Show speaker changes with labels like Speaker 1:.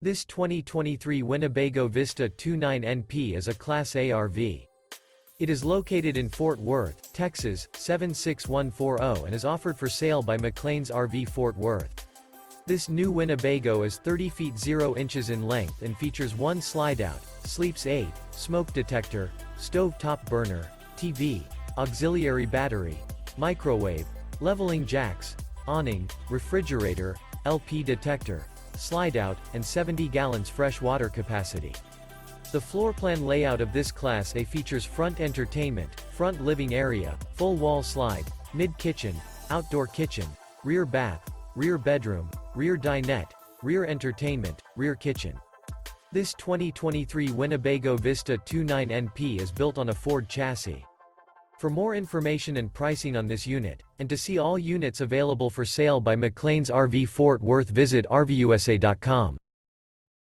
Speaker 1: This 2023 Winnebago Vista 29NP is a Class A RV. It is located in Fort Worth, Texas, 76140 and is offered for sale by McClain's RV Fort Worth. This new Winnebago is 30 feet 0 inches in length and features one slide-out, sleeps 8, smoke detector, stove top burner, TV, auxiliary battery, microwave, leveling jacks, awning, refrigerator, LP detector, slide-out, and 70 gallons fresh water capacity. The floor plan layout of this Class A features front entertainment, front living area, full wall slide, mid-kitchen, outdoor kitchen, rear bath, rear bedroom, rear dinette, rear entertainment, rear kitchen. This 2023 Winnebago Vista 29NP is built on a Ford chassis. For more information and pricing on this unit, and to see all units available for sale by McClain's RV Fort Worth, visit RVUSA.com.